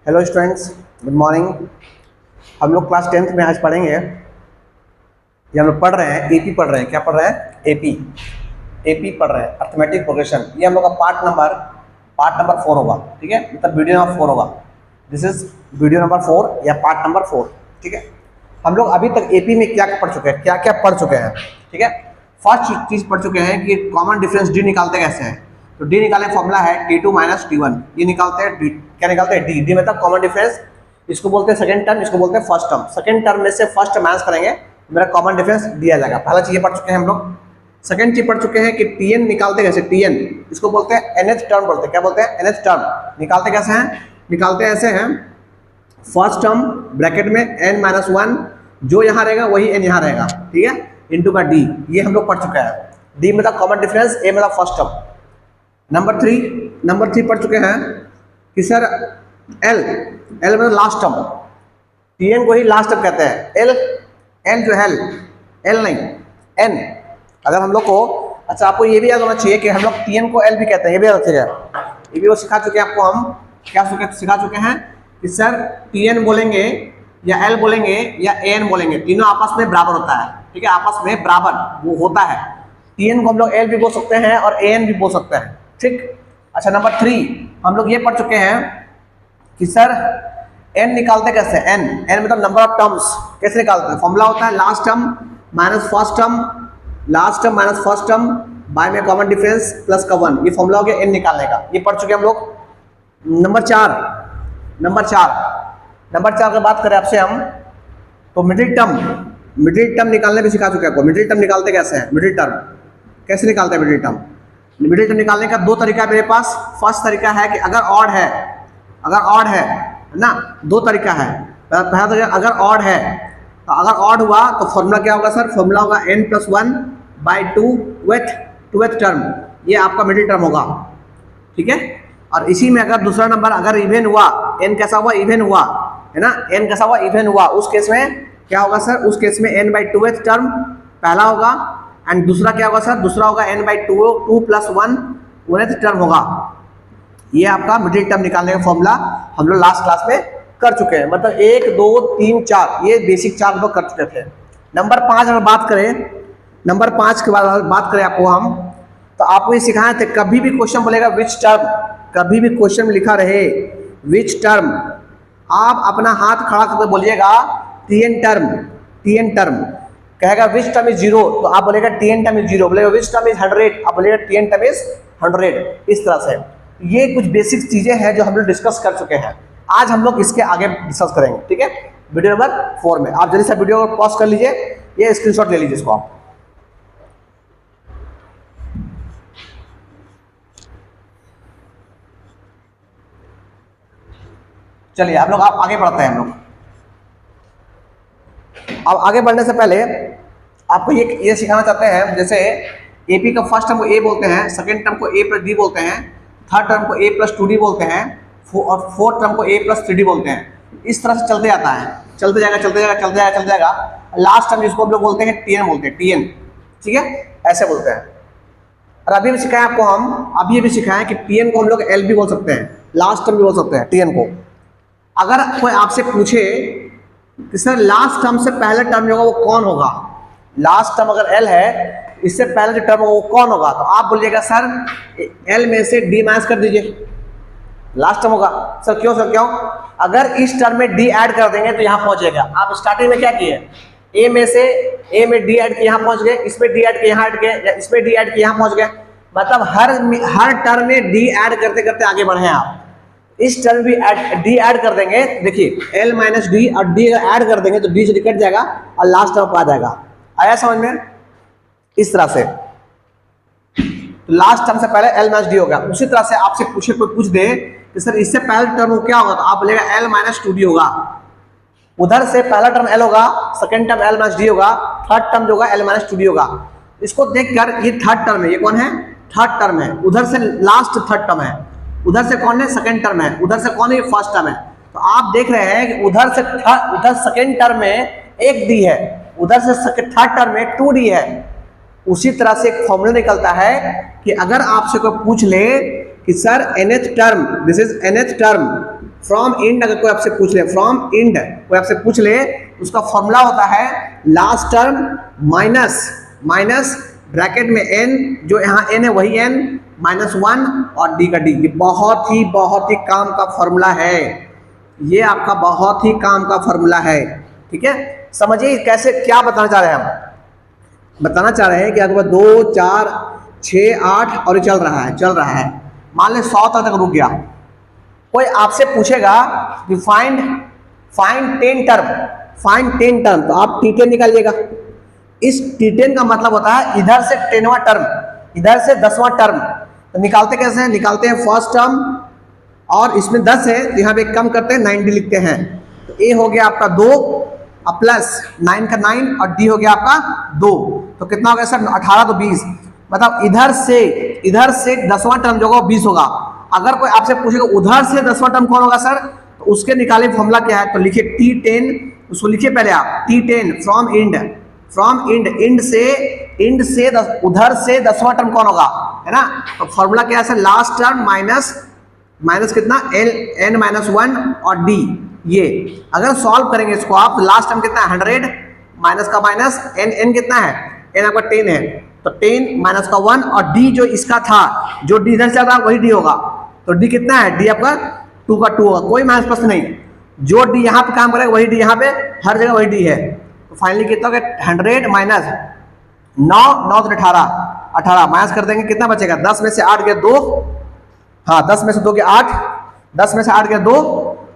Hello students, good morning. हम लोग class 10th में आज पढ़ेंगे। ये हम लोग पढ़ रहे हैं एपी पढ़ रहे हैं। क्या पढ़ रहे हैं? एपी पढ़ रहे हैं, अर्थमेटिक प्रोग्रेशन। ये हम लोग का पार्ट नंबर 4 होगा। ठीक है, मतलब वीडियो नंबर 4 होगा। दिस इज वीडियो नंबर 4 या पार्ट नंबर 4। ठीक है, हम लोग अभी तक एपी में क्या पढ़ चुके हैं, क्या क्या पढ़ चुके हैं। ठीक है, फर्स्ट चीज पढ़ चुके हैं कि कॉमन डिफरेंस डी निकालते कैसे हैं। तो डी निकालने का फॉर्मूला है T2 माइनस T1। ये निकालते हैं क्या निकालते हैं? डी मतलब कॉमन डिफरेंस। इसको बोलते हैं सेकंड टर्म, इसको बोलते हैं फर्स्ट टर्म। सेकंड टर्म में से फर्स्ट माइनस करेंगे, मेरा कॉमन डिफरेंस दिया जाएगा। पहला चीज पढ़ चुके हैं हम लोग। सेकंड चीज पढ़ चुके हैं कि Tn निकालते कैसे। Tn इसको बोलते हैं nth टर्म बोलते हैं। क्या बोलते हैं? nth term. निकालते कैसे हैं? निकालते ऐसे हैं, फर्स्ट टर्म ब्रैकेट में n-1, जो यहाँ रहेगा वही n यहाँ रहेगा। ठीक है, इंटू का डी। ये हम लोग पढ़ चुके हैं। डी मतलब कॉमन डिफरेंस, ए मतलब फर्स्ट टर्म। नंबर थ्री पढ़ चुके हैं कि सर एल मतलब लास्ट टर्म। Tn को ही लास्ट टर्म कहते हैं। एल जो है एल नहीं एन। अगर हम लोग को, अच्छा आपको ये भी याद होना चाहिए कि हम लोग Tn को एल भी कहते हैं। ये भी याद रखिएगा, ये भी वो सिखा चुके हैं आपको। हम क्या सिखा चुके हैं कि सर Tn बोलेंगे या एल बोलेंगे या an बोलेंगे, तीनों आपस में बराबर होता है। ठीक है, आपस में बराबर वो होता है। Tn को हम लोग एल भी बोल सकते हैं और an भी बोल सकते हैं। ठीक, अच्छा नंबर 3 हम लोग ये पढ़ चुके हैं कि सर n निकालते कैसे। n मतलब नंबर ऑफ टर्म्स। कैसे निकालते हैं? फॉर्मूला होता है last term minus first term, last term minus first term by में कॉमन डिफरेंस प्लस का 1। ये फॉर्मूला हो गया n निकालने का। ये पढ़ चुके हम लोग। नंबर चार की बात करें आपसे हम, तो मिडिल टर्म निकालने भी सिखा चुके हैं आपको। मिडिल टर्म निकालते कैसे हैं? मिडिल टर्म कैसे निकालते हैं? मिडिल टर्म निकालने का दो तरीका है मेरे पास। फर्स्ट तरीका है कि अगर ऑड है ना, दो तरीका है। पहला तरीका अगर ऑड है, तो अगर ऑड हुआ तो फॉर्मूला क्या होगा सर? फॉर्मूला होगा n+1/2 टूवेथ टर्म। ये आपका मिडिल टर्म होगा। ठीक है, और इसी में अगर दूसरा नंबर अगर इवन हुआ, n कैसा हुआ? इवन हुआ है ना, n कैसा हुआ? इवन हुआ। उस केस में क्या होगा सर? उस केस में n/2th टर्म पहला होगा, एंड दूसरा क्या होगा सर? दूसरा होगा n/2 + 1 1th टर्म होगा। ये आपका मिडिल टर्म निकालने का फॉर्मूला हम लोग लास्ट क्लास में कर चुके हैं। मतलब 1 2 3 4 ये बेसिक 4 लोग कर चुके थे। नंबर 5 अगर बात करें, नंबर 5 के बाद बात करें आपको हम, तो आपको ये सिखाए थे, कभी भी क्वेश्चन बोलेगा विच टर्म, कभी भी क्वेश्चन में लिखा रहे विच टर्म, आप अपना हाथ खड़ा करके बोलिएगा Tn टर्म। कहेगा विच टर्म इज 0, तो आप बोलेगा Tn टर्म इज 0। बोलेगा विच टर्म इज 100, आप बोलेगा Tn टर्म इज 100। इस तरह से ये कुछ बेसिक चीजें हैं जो हम लोग डिस्कस कर चुके हैं। आज हम लोग इसके आगे डिस्कस करेंगे। ठीक है, वीडियो नंबर 4 में आप जल्दी से वीडियो को पॉज कर लीजिए, ये स्क्रीनशॉट ले लीजिए इसको आप। चलिए आप लोग आगे बढ़ते हैं। हम लोग अब आगे बढ़ने से पहले आपको ये सिखाना चाहते हैं, जैसे एपी का फर्स्ट टर्म को ए बोलते हैं, सेकंड टर्म को a+d बोलते हैं, थर्ड टर्म को a+2d बोलते हैं, और फोर्थ टर्म को a+3d बोलते हैं। इस तरह से चलते जाता है, चलते जाएगा। लास्ट टर्म जिसको हम लोग बोलते हैं Tn बोलते हैं, Tn। ठीक है, ऐसे बोलते हैं। और अभी भी सिखाया आपको हम, अभी भी सिखाया कि Tn को हम लोग L भी बोल सकते हैं, लास्ट टर्म भी बोल सकते हैं Tn को। अगर कोई आपसे पूछे कि सर लास्ट टर्म से पहले टर्म जो होगा वो कौन होगा, लास्ट टर्म अगर L है, इससे पहले जो टर्म होगा वो कौन होगा, तो आप बोलिएगा सर L में से D माइनस कर दीजिए, लास्ट टर्म होगा। सर क्यों? अगर इस टर्म में D ऐड कर देंगे तो यहाँ पहुंच जाएगा। आप स्टार्टिंग में क्या किए? A में D ऐड किए, यहाँ पहुंच गए, इसमें D ऐड किए, यहाँ ऐड किए, या इसमें D ऐड किए, यहाँ पहुंच गए। मतलब हर टर्म में D ऐड करते करते आगे बढ़े आप। इस टर्म भी D ऐड कर देंगे, देखिए L - D और D ऐड कर देंगे तो D से कट जाएगा और लास्ट टर्म आ जाएगा। आया समझ में? इस तरह से तो लास्ट टर्म से पहले L - D होगा। उसी तरह से आपसे कोई पूछ दे कि सर इससे पहले टर्म क्या होगा, तो आप बोलेगा L - 2D होगा। उधर से पहला टर्म L होगा, सेकंड टर्म L - D होगा, थर्ड टर्म जो होगा L - 2D होगा। इसको देखकर ये थर्ड टर्म है, ये कौन है? थर्ड टर्म है। उधर से लास्ट थर्ड टर्म है, उधर से कौन है? सेकंड टर्म है, उधर से कौन है? फर्स्ट टर्म है। तो आप देख रहे हैं कि उधर सेकंड टर्म में एक D है, उधर से थर्ड टर्म में 2D है। उसी तरह से एक फॉर्मूला निकलता है कि अगर आपसे कोई पूछ ले कि sir nth term, this is nth term from end, अगर कोई आपसे पूछ ले फ्रॉम इंड, कोई आपसे पूछ ले, उसका फॉर्मूला होता है last term minus minus bracket में n, जो यहाँ n है वही n -1 और d का d। ये बहुत ही काम का फॉर्मूला है, ये आपका बहुत ही काम का फॉर्मूला है। ठीक है, समझिए कैसे, क्या बताना चाह रहे हैं हम। बताना चाह रहे हैं कि अगर 2 4 6 8 और ये चल रहा है, मान लें 100 तक रुक गया, कोई आपसे पूछेगा कि फाइंड 10 टर्म, तो आप T10 निकालिएगा। इस T10 का मतलब होता है इधर से 10वां टर्म, इधर से 10वां टर्म। तो निकालते कैसे हैं? निकालते हैं फर्स्ट टर्म और इसमें 10 है तो यहाँ पे कम करते हैं 90 लिखते हैं। तो A हो गया आपका 2 प्लस 9 का 9 और D हो गया आपका 2, तो कितना हो गया सर? 18 तो 20, मतलब इधर से 10वां टर्म जो होगा 20 होगा। अगर कोई आपसे पूछेगा उधर से 10वां टर्म कौन होगा सर, तो उसके निकाले फॉर्मूला क्या है, तो लिखिए T10, उसको लिखिए पहले आप T10 फ्रॉम इंड, इंड से उधर से 10वां टर्म कौन होगा, है ना। तो फॉर्मूला क्या है सर? लास्ट टर्म माइनस कितना n -1 और d। ये अगर सॉल्व करेंगे इसको आप, लास्ट टर्म कितना है 100, माइनस का माइनस n कितना है, n आपका 10 है, तो 10 माइनस का 1 और d जो इसका था, जो d इधर चल रहा है वही d होगा। तो d कितना है? d आपका 2 का 2 होगा, कोई माइनस प्लस नहीं। जो d यहाँ पे काम करेगा वही d यहाँ पे, हर जगह वही d है। तो फाइनली कितना हो गया? 100 माइनस 9 तो 18 माइनस कर देंगे, कितना बचेगा? 10 में से 8 गया 2, हाँ 10 में से 2 गया 8, 10 में से 8 गया 2,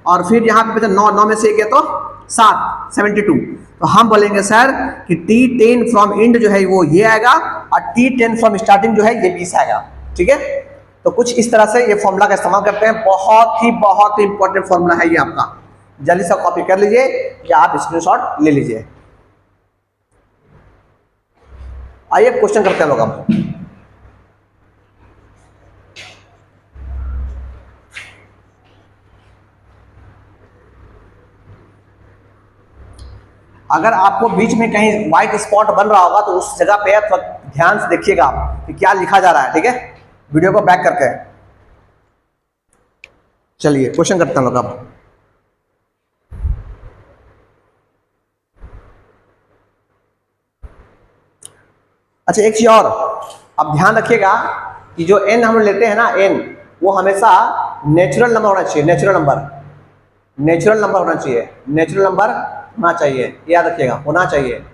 और फिर यहाँ पे बचा 9 में से 1 गया तो 7, 72। तो हम बोलेंगे सर कि T10 फ्रॉम इंड जो है वो ये आएगा और T10 फ्रॉम स्टार्टिंग जो है ये 20 आएगा। ठीक है, तो कुछ इस तरह से ये फॉर्मूला का इस्तेमाल करते हैं। बहुत ही इंपॉर्टेंट फॉर्मूला है ये आपका, जल्दी से कॉपी कर लीजिए या आप स्क्रीनशॉट ले लीजिए। आइए क्वेश्चन करते हैं लोग अब। अगर आपको बीच में कहीं व्हाइट स्पॉट बन रहा होगा तो उस जगह पे आप ध्यान से देखिएगा कि क्या लिखा जा रहा है। ठीक है, वीडियो को बैक करके। चलिए क्वेश्चन करते हैं लोग अब। अच्छा एक चीज और अब ध्यान रखिएगा कि जो n हम लेते हैं ना, n वो हमेशा नेचुरल नंबर होना चाहिए, नेचुरल नंबर होना चाहिए, याद रखिएगा, होना चाहिए।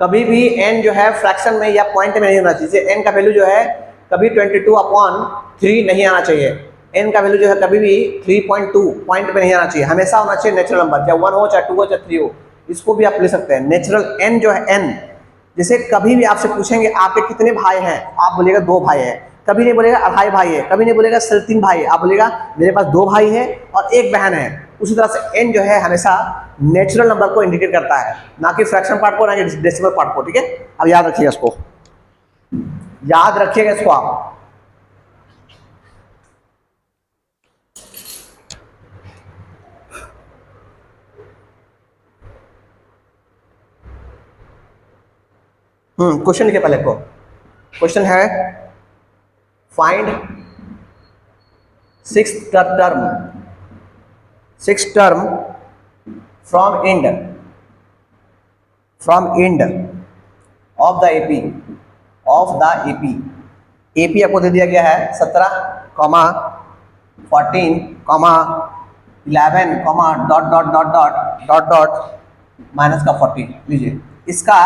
कभी भी n जो है फ्रैक्शन में या पॉइंट में नहीं होना चाहिए। n का वैल्यू जो है कभी 22/3 नहीं आना चाहिए। n का वैल्यू जो है कभी भी 3.2 पॉइंट में नहीं आना चाहिए, हमेशा होना चाहिए नेचुरल नंबर, चाहे 1 हो चाहे 2 हो चाहे 3 हो। इसको भी आप ले सकते हैं नेचुरल n जो है n। जैसे कभी भी आपसे पूछेंगे आपके कितने भाई हैं, आप बोलेगा 2 भाई है, कभी नहीं बोलेगा 2.5 भाई है, कभी नहीं बोलेगा 3.5 भाई है, आप बोलेगा मेरे पास 2 भाई है और 1 बहन है। उसी तरह से n जो है हमेशा नेचुरल नंबर को इंडिकेट करता है, ना कि फ्रैक्शन पार्ट को, ना कि डेसिमल पार्ट को। ठीक है, अब याद रखिएगा इसको, याद रखिएगा इसको आप। क्वेश्चन लिखिए पहले को। क्वेश्चन है find sixth term from end of the AP AP आपको दे दिया गया है 17, 14, 11, डॉट माइनस का 40। लीजिए, इसका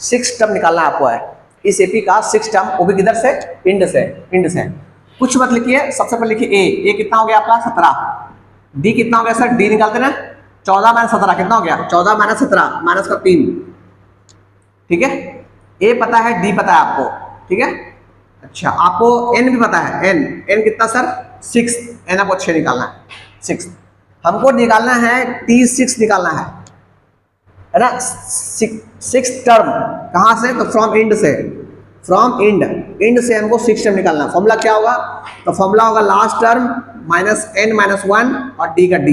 6 टर्म निकालना आपको है, इस एपी का 6 टर्म, वो भी किधर से? इंड से। कुछ मत लिखिए, सबसे पहले लिखिए ए कितना हो गया आपका 17, डी कितना हो गया सर, डी निकालते ना 14 माइनस 17 कितना हो गया, 14 माइनस 17 माइनस का 3। ठीक है, ए पता है, डी पता है आपको। ठीक है, अच्छा आपको एन भी पता है, एन कितना सर 6, एन आपको 6 निकालना है, 6। हमको निकालना है T6 निकालना है ना। 6 टर्म कहाँ से? तो फ्रॉम इंड से हमको 6 टर्म निकालना है। फॉर्मूला क्या होगा? तो फॉर्मूला होगा last term minus n minus 1 और d का d।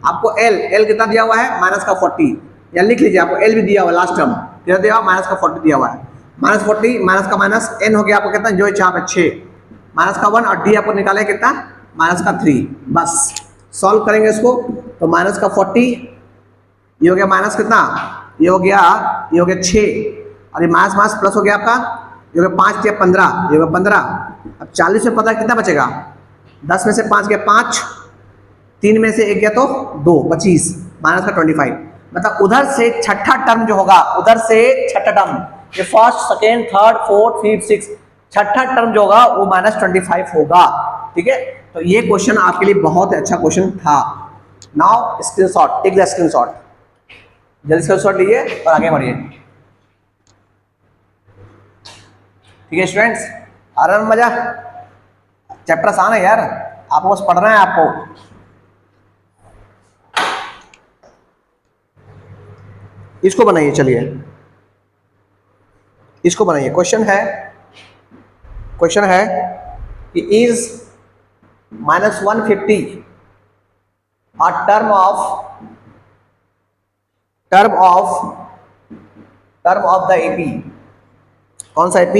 आपको l कितना दिया हुआ है? माइनस का 40, या लिख लीजिए, आपको l भी दिया हुआ है, लास्ट टर्म कितना दिया हुआ? माइनस का 40 दिया हुआ है। माइनस 40 माइनस का माइनस n हो गया आपको कितना, जो यहाँ पे 6 माइनस का 1 और डी आपको निकाले कितना, माइनस का 3। बस सॉल्व करेंगे इसको तो माइनस का 40, ये हो गया माइनस कितना, ये हो गया 6 और ये माइनस माइनस प्लस हो गया आपका, ये हो गया 5 या 15, ये हो गया 15। अब 40 में पता कितना बचेगा, 10 में से 5 गया 5, 3 में से 1 गया तो 2, 25 माइनस का 25। मतलब उधर से छठा टर्म जो होगा, उधर से छठा टर्म, ये first second third fourth fifth six, छठा टर्म जो होगा वो माइनस 25 होगा। ठीक है, तो ये क्वेश्चन आपके लिए बहुत अच्छा क्वेश्चन था। Now screenshot, take the screenshot, जल्दी स्क्रीनशॉट लीजिए और आगे बढ़िए। ठीक है स्टूडेंट्स, आ रहा है मजा, चैप्टर आसान है यार, आपको बस पढ़ना है आपको। इसको बनाइए, चलिए इसको बनाइए। क्वेश्चन है कि is -150 a term of the AP। कौन सा AP?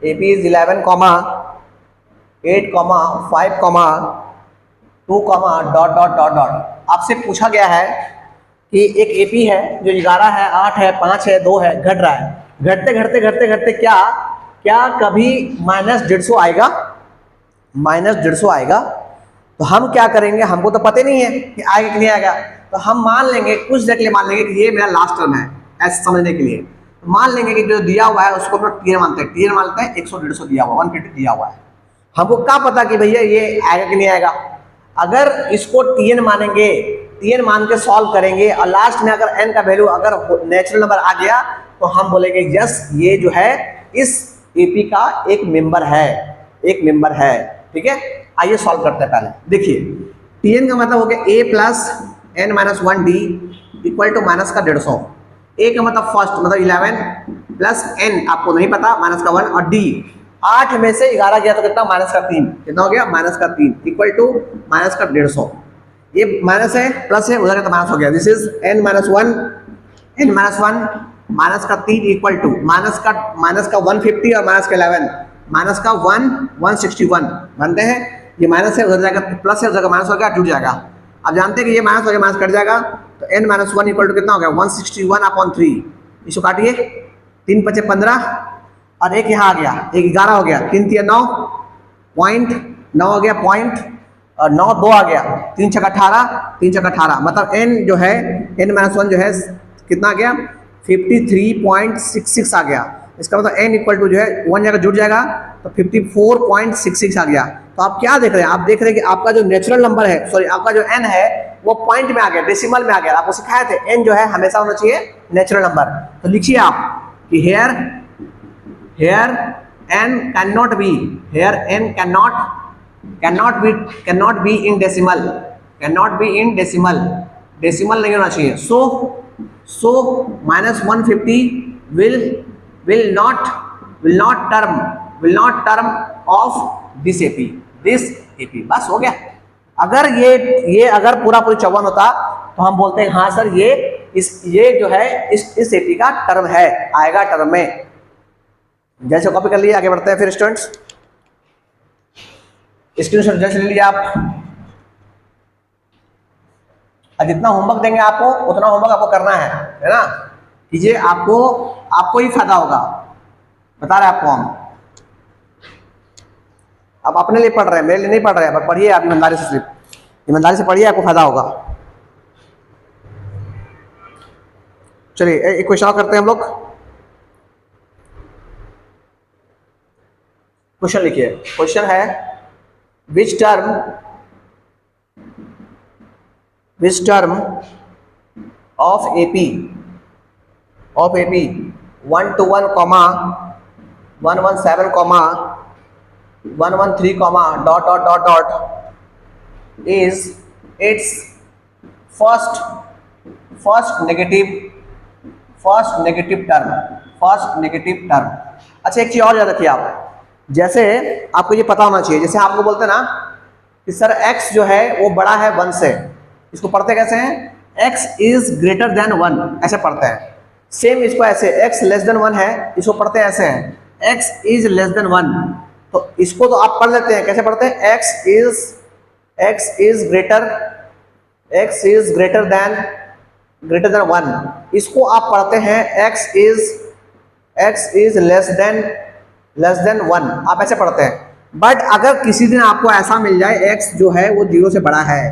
AP is 11, 8, 5, 2, dot. आपसे पूछा गया है कि एक AP है जो 11 है, 8 है, 5 है, 2 है, घट रहा है, घटते क्या कभी -150 आएगा? -150 आएगा। तो हम क्या करेंगे, हमको तो पता नहीं है कि आएगा कि नहीं आएगा, तो हम मान लेंगे, कुछ देर के लिए मान लेंगे कि ये मेरा लास्ट टर्म है, ऐसे समझने के लिए। तो मान लेंगे कि जो दिया हुआ है उसको हम TN मानते हैं, TN मानते हैं 100-150 दिया हुआ, 150 दिया हुआ है। हमको क्या पता कि भैया ये आएगा कि नहीं आएगा। अगर इसको TN मानेंगे, TN मान के सॉल्व करेंगे और लास्ट में अगर n का वैल्यू अगर नेचुरल नंबर आ गया तो हम बोलेंगे यस, ये जो है इस AP का एक मेंबर है। ठीक है, आइए सॉल्व करते हैं। पहले देखिए, TN का मतलब हो गया A + n-1D equal to minus का 150। A का मतलब फर्स्ट मतलब 11 प्लस n आपको नहीं पता, माइनस का 1 और D 8 में से 11 गया तो कितना, माइनस का 3, कितना हो गया, माइनस का 3 इक्वल टू माइनस का 150। ये माइनस है प्लस है, उधर का तो माइनस हो गया। दिस इज n-1 माइनस का 3 इक्वल टू माइनस का 150 और माइनस का 11, माइनस का 161 बनते हैं। ये माइनस है, उधर जाएगा प्लस है, उधर का माइनस हो गया, टूट जाएगा। अब जानते हैं कि ये माइनस हो गया, माइनस कट जाएगा, तो n-1 इक्वल टू कितना हो गया, 161/3। इसको काटिए, 3 × 5 = 15 और एक यहाँ आ गया, एक 11 हो गया, 3 × 3 = 9, पॉइंट 9 हो गया, पॉइंट और 9 2 आ गया, 3 × 6 = 18, 3 × 6 = 18। मतलब n जो है n-1 जो है कितना आ गया, 53.66 आ गया। इसका मतलब n इक्वल टू जो है 1 जगह जुड़ जाएगा तो 54.66 आ गया। तो आप क्या देख रहे हैं, आप देख रहे हैं कि आपका जो नेचुरल नंबर है, सॉरी आपका जो n है वो पॉइंट में आ गया, डेसिमल में आ गया। आपको सिखाए थे n जो है हमेशा होना चाहिए नेचुरल नंबर। तो लिखिए आप कि here n cannot be in decimal, डेसिमल नहीं होना चाहिए। so -150 will not term of this AP। बस हो गया। अगर ये अगर पूरा 54 होता तो हम बोलते हैं हाँ सर ये जो है इस AP का टर्म है, आएगा टर्म में। जैसे कॉपी कर लिए, आगे बढ़ते हैं फिर स्टूडेंट्स। स्क्रीनशॉट जैसे ले लीजिए आप। और जितना होमवर्क देंगे आपको उतना होमवर्क आपको करना है ना, कीजिए, आपको ही फायदा होगा, बता रहे हैं आपको हम। आप अपने लिए पढ़ रहे हैं, मेरे लिए नहीं पढ़ रहे हैं, पर पढ़िए आप ईमानदारी से, सिर्फ ईमानदारी से पढ़िए, आपको फायदा होगा। चलिए एक क्वेश्चन और करते हैं हम लोग। क्वेश्चन लिखिए, क्वेश्चन है which term of AP 121, 117, 113, dot is its first negative term। अच्छा एक चीज और याद रखिए आप, जैसे आपको ये पता होना चाहिए, जैसे आपको बोलते हैं ना कि सर x जो है वो बड़ा है 1 से, इसको पढ़ते कैसे हैं, x is greater than 1 ऐसे पढ़ते हैं। सेम इसको ऐसे x less than 1 है, इसको पढ़ते हैं ऐसे हैं, x is less than 1। तो इसको तो आप पढ़ लेते हैं, कैसे पढ़ते हैं, x इज ग्रेटर देन 1। इसको आप पढ़ते हैं x इज लेस देन 1, आप ऐसे पढ़ते हैं। बट अगर किसी दिन आपको ऐसा मिल जाए x जो है वो 0 से बड़ा है,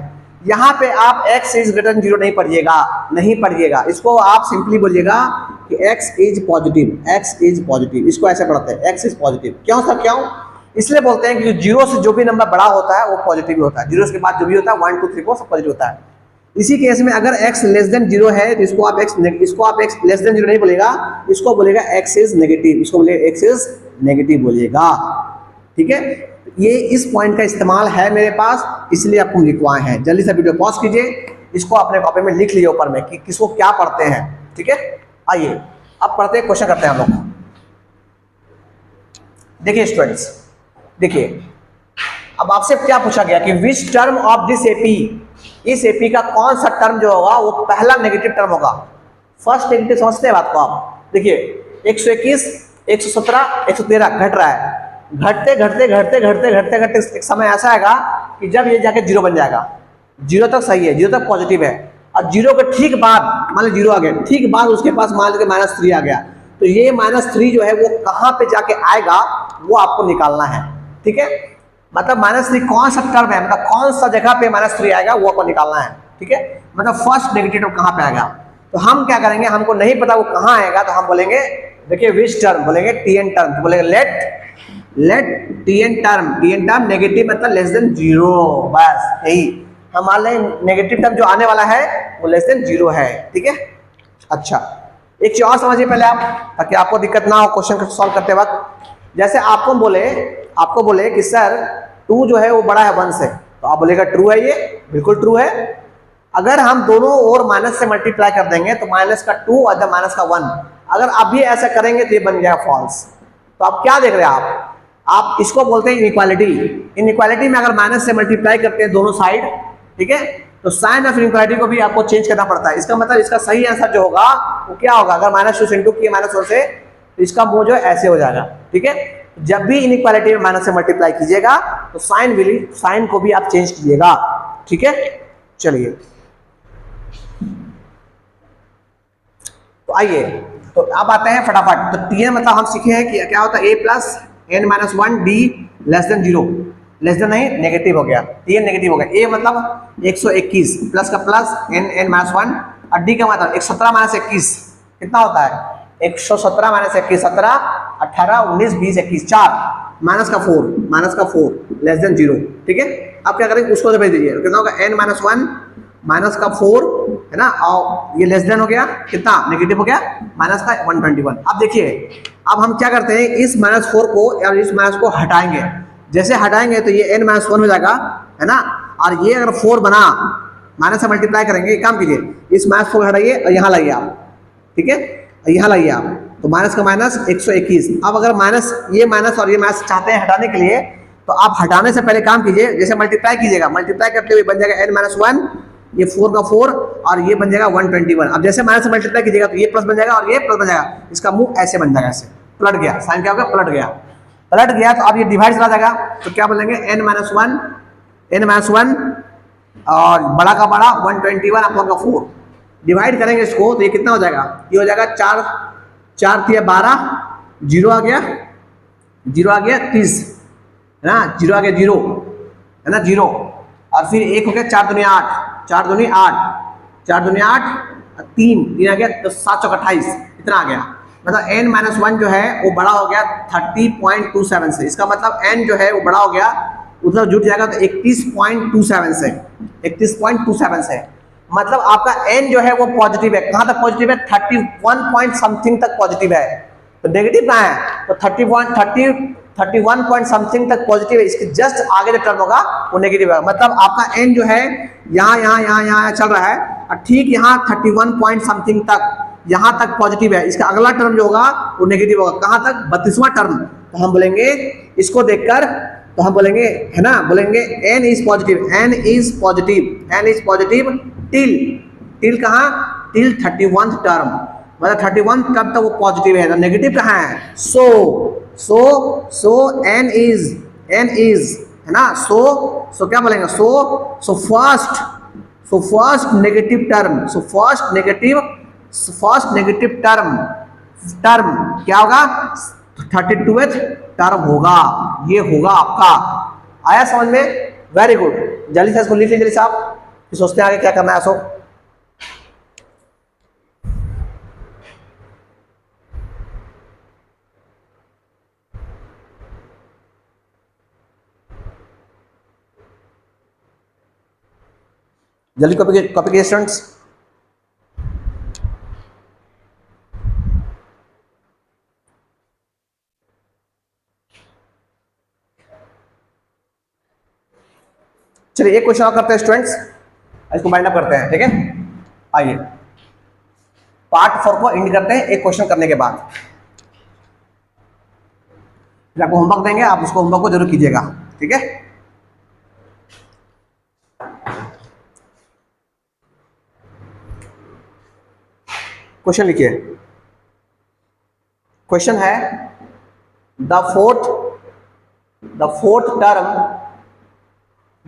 यहाँ पे आप x इज ग्रेटर देन 0 नहीं पढ़िएगा, इसको आप सिंपली बोलिएगा कि x इज पॉजिटिव, इसको ऐसे पढ़ते हैं, x इज पॉजिटिव। क्यों सर, क्यों? इसलिए बोलते हैं कि 0 से जो भी नंबर बड़ा होता है वो पॉजिटिव होता है, 0 के बाद जो भी होता है 1 2 3 4 सब पॉजिटिव होता है। इसी केस में अगर x लेस देन 0 है तो इसको आप x लेस देन 0 नहीं बोलेगा, इसको बोलेगा x इज नेगेटिव, इसको बोलेगा x इज नेगेटिव बोलिएगा। ठीक है, ये इस पॉइंट का इस्तेमाल है मेरे पास, इसलिए आपको लिखवाए हैं। जल्दी से वीडियो पॉज कीजिए, इसको अपने कॉपी में लिख लीजिए ऊपर में कि किसको क्या पढ़ते हैं। ठीक है, आइए अब पढ़ते हैं, क्वेश्चन करते हैं हम लोग। देखिए स्टूडेंट्स, देखिए अब आपसे क्या पूछा गया कि which term of this AP, इस एपी का कौन सा टर्म जो होगा वो पहला नेगेटिव टर्म होगा। फर्स्ट नेगेटिव समझते हैं बात को आप। देखिए 121, 117, 113 घट रहा है, घटते एक समय ऐसा आएगा कि जब ये जाके 0 बन जाएगा। 0 तक सही है, 0 तक पॉजिटिव है, और 0 के ठीक बाद मान लो 0 आ गया, ठीक बाद उसके पास मान लीजिए -3 आ गया, तो ये -3 जो है वो कहाँ पे जाके आएगा वो आपको निकालना है। ठीक है, मतलब -3 कौन सा टर्म है, मतलब कौन सा जगह पे -3 आएगा वो आपको निकालना है। ठीक है, मतलब फर्स्ट नेगेटिव टर्म कहाँ पे आएगा। तो हम क्या करेंगे, हमको नहीं पता वो कहाँ आएगा, तो हम बोलेंगे, देखिए विच टर्म बोलेंगे, tn टर्म, तो बोलेंगे लेट tn टर्म नेगेटिव मतलब लेस देन 0, बस यही हमारे नेगेटिव टर्म जो आने वाला है वो लेस देन 0 है। ठीक है, अच्छा एक चीज और समझिए पहले आप, ताकि आपको दिक्कत ना हो क्वेश्चन को सॉल्व करते वक्त। जैसे आपको बोले कि सर 2 जो है वो बड़ा है 1 से, तो आप बोलेगा ट्रू है, ये बिल्कुल ट्रू है। अगर हम दोनों ओर माइनस से मल्टीप्लाई कर देंगे तो -2 और -1, अगर आप भी ऐसा करेंगे तो ये बन जाएगा फॉल्स। तो आप क्या देख रहे हैं, आप इसको बोलते हैं इनइक्वालिटी। इनइक्वालिटी में अगर माइनस से मल्टीप्लाई करते हैं दोनों साइड, ठीक है, तो साइन ऑफ इनइक्वालिटी को भी आपको चेंज करना पड़ता है। इसका मतलब इसका सही आंसर जो होगा वो क्या होगा, अगर -2 से इंटू किए -1 से, तो इसका मुंह जो है ऐसे हो जाएगा। ठीक है, जब भी इनइक्वालिटी में माइनस से मल्टीप्लाई कीजिएगा तो साइन को भी आप चेंज कीजिएगा। ठीक है, चलिए तो आइए, तो अब आते हैं फटाफट। तो tn मतलब हम सीखे हैं कि क्या होता है, a plus n-1 d less than 0, less than नहीं नेगेटिव हो गया, tn नेगेटिव हो गया। a मतलब 121 प्लस का प्लस n-1, और d का मतलब 117 - 21 कितना होता है, 117 - 21, 17, 18, 19, 20, 21, 4 माइनस का 4 लेस देन 0। ठीक है, अब क्या करेंगे, उसको भेज दीजिए, कितना होगा n-1 माइनस का 4 है ना, और ये लेस देन हो गया, कितना नेगेटिव हो गया, माइनस का 121। अब देखिए, अब हम क्या करते हैं, इस -4 को और इस माइनस को हटाएंगे। जैसे हटाएंगे तो ये n-1 हो जाएगा, है ना, और ये अगर 4 बना, माइनस से मल्टीप्लाई करेंगे, काम कीजिए, इस -4 को हटाइए और यहाँ लाइए आप। ठीक है, यहाँ लाइए आप, तो माइनस का माइनस 121। अब अगर ये माइनस और ये माइनस चाहते हैं हटाने के लिए, तो आप हटाने से पहले काम कीजिए, जैसे मल्टीप्लाई कीजिएगा, मल्टीप्लाई करते हुए बन जाएगा n-1, ये 4 का 4, और ये बन जाएगा 121। अब जैसे माइनस से मल्टीप्लाई कीजिएगा तो ये प्लस बन जाएगा और ये प्लस बन जाएगा, इसका मुंह ऐसे बन जाएगा, ऐसे पलट गया, साइन क्या होगा, पलट गया। तो अब ये डिवाइड चला जाएगा, तो क्या बोलेंगे, n-1 और बड़ा का बड़ा 121 आप लोग का 4 डिवाइड करेंगे इसको, तो ये कितना हो जाएगा, ये हो जाएगा 4 3 12, 0 आ गया 30 है ना, 0 आ गया 0 है ना, 0, और फिर 1 हो गया 4 दूनी 8, 4 दूनी 8, 3 आ गया, तो 7 चौक 28, इतना आ गया। मतलब n-1 जो है वो बड़ा हो गया 30.27 से, इसका मतलब n जो है वो बड़ा हो गया, उधर जुट जाएगा तो 31.27 से, मतलब आपका n जो है वो पॉजिटिव है। कहाँ तक पॉजिटिव है, 31 पॉइंट समथिंग तक पॉजिटिव है। तो नेगेटिव कहाँ है, तो 31 पॉइंट समथिंग तक पॉजिटिव है, इसके जस्ट आगे जो टर्म होगा वो नेगेटिव है। मतलब आपका n जो है यहाँ चल रहा है, और ठीक यहाँ 31 पॉइंट समथिंग तक यहाँ तक पॉजिटिव है, इसका अगला टर्म जो होगा वो नेगेटिव होगा। कहाँ तक, 32वां टर्म। तो हम बोलेंगे इसको देखकर, तो हम बोलेंगे, है ना, बोलेंगे n इज पॉजिटिव टिल कहाँ, टिल 31th टर्म, मतलब 31 तब तक वो पॉजिटिव है, तो नेगेटिव कहाँ है, सो सो एन इज है ना, सो क्या बोलेंगे, so first negative term, first negative term क्या होगा, 32th टर्म होगा, ये होगा आपका। आया समझ में? वेरी गुड, जल्दी से इसको लिख लीजिए जल्दी साहब, फिर सोचते हैं आगे क्या करना है। सो जल्दी कॉपी कीजिए स्टूडेंट्स। चलिए एक क्वेश्चन और करते हैं स्टूडेंट्स, इसको बाइंड अप करते हैं, ठीक है। आइए पार्ट 4 को एंड करते हैं एक क्वेश्चन करने के बाद। फिर आपको होमवर्क देंगे, आप उसको होमवर्क को जरूर कीजिएगा, ठीक है। क्वेश्चन लिखिए। क्वेश्चन है the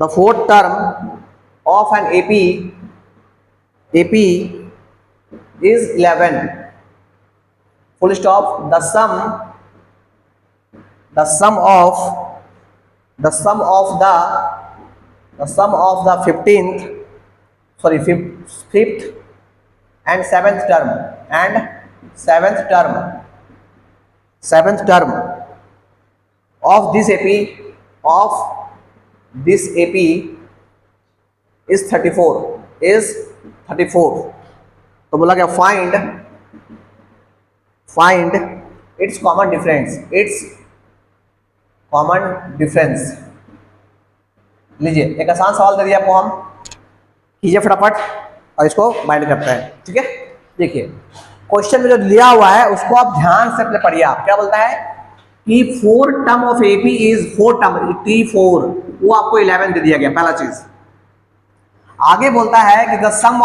fourth term of an AP is 11, full stop. The sum of the 5th and 7th term of this AP is 34 तो बोला क्या, फाइंड इट्स कॉमन डिफरेंस। लीजिए एक आसान सवाल दे दिया आपको, हम कीजिए फटाफट और इसको बाइंड करते हैं, ठीक है। देखिए क्वेश्चन में जो लिया हुआ है उसको आप ध्यान से अपने पढ़िए। आप क्या बोलता है कि 4 term of AP is 4 term, T4, वो आपको 11 दे दिया गया, पहला चीज। आगे बोलता है कि द सम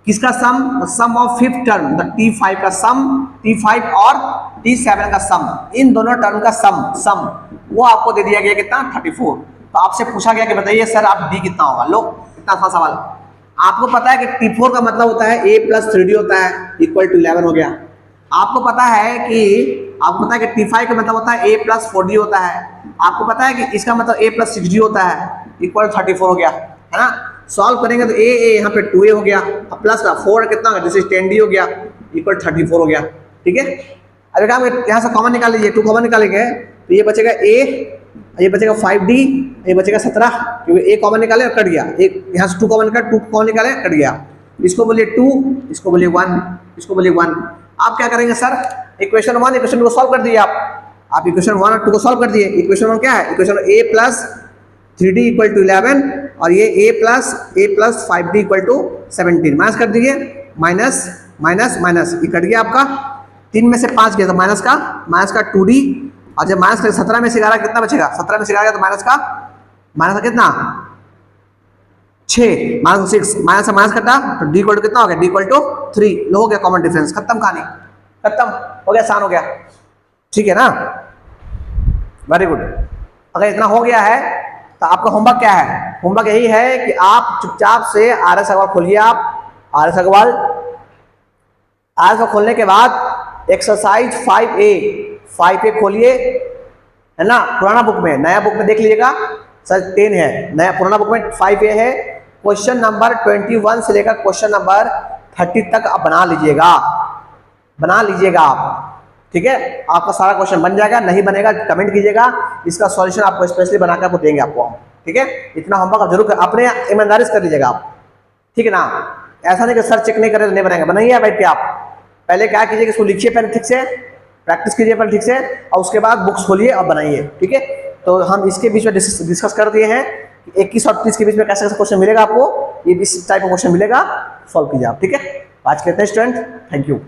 किसका सम of 5th term, the T5 का सम, T5 और T7 का सम, इन दोनों टर्म का सम वो आपको दे दिया गया कितना, 34। तो आपसे पूछा गया कि बताइए सर आप D कितना होगा। लो इतना आसान सवाल। आपको पता है कि T4 का मतलब होता है A + 3D होता है, इक्वल टू 11 हो गया। आपको पता है कि T5 का मतलब होता है A + 4D होता है। आपको पता है कि इसका मतलब A + 6D होता है, इक्वल 34 हो गया, है ना। सॉल्व करेंगे तो A यहाँ पे 2A हो गया, प्लस का 4 कितना होगा, जैसे 10D हो गया, इक्वल 34 हो गया, ठीक है। अब काम यहाँ से कॉमन निकाल लीजिए, 2 कॉमन निकालेंगे तो ये बचेगा A, ये बचेगा 5D, ये बचेगा 17, क्योंकि A कॉमन निकाले और कट गया, एक यहाँ से 2 कॉमन निकाले कट गया। इसको बोलिए 2, इसको बोलिए 1, इसको बोलिए 1। आप क्या करेंगे सर, इक्वेशन 1 इक्वेशन 2 को सॉल्व कर दिए आप इक्वेशन 1 और 2 को सॉल्व कर दिए। इक्वेशन 1 क्या है, equation A + 3D equal to 11 और ये A + 5D equal to 17, minus कर दीजिए, माइनस ये कट गया आपका, 3 में से 5 गया तो माइनस का 2D, और जब माइनस कर 17 में से 11 कितना बचेगा, 17 में से 11 तो माइनस का कितना 6, -6, माइनस से माइनस कटा तो D इक्वल टू कितना हो गया, D इक्वल टू 3। लो हो गया कॉमन डिफरेंस, खत्म कहानी, खत्म हो गया, आसान हो गया, ठीक है ना। Very good. अगर इतना हो गया है तो आपका होमवर्क क्या है, होमवर्क यही है कि आप चुपचाप से RS अग्रवाल खोलिए। आप RS अग्रवाल को खोलने के बाद एक्सरसाइज 5A खोलिए, है ना, पुराना बुक में, नया बुक में देख लीजिएगा सर 10 है, नया पुराना बुक में 5A है। क्वेश्चन नंबर 21 से लेकर क्वेश्चन नंबर 30 तक आप बना लीजिएगा आप, ठीक है। आपका सारा क्वेश्चन बन जाएगा, नहीं बनेगा कमेंट कीजिएगा, इसका सॉल्यूशन आपको स्पेशली बनाकर आपको देंगे आपको, ठीक है। इतना होमवर्क आप जरूर अपने ईमानदारी से कर लीजिएगा आप, ठीक है ना। ऐसा नहीं कि सर चेक नहीं करे तो नहीं बनाएंगे, बनाइए बैठ के। आप पहले क्या कीजिए कि इसको लिखिए, पहले ठीक से प्रैक्टिस कीजिए पहले ठीक से, और उसके बाद बुक्स खोलिए और बनाइए, ठीक है। तो हम इसके बीच में डिस्कस कर दिए हैं 21 और 30 के बीच में कैसे कैसे क्वेश्चन मिलेगा आपको, ये इस टाइप का क्वेश्चन मिलेगा, सॉल्व कीजिए आप, ठीक है। आज कहते हैं स्टूडेंट, थैंक यू।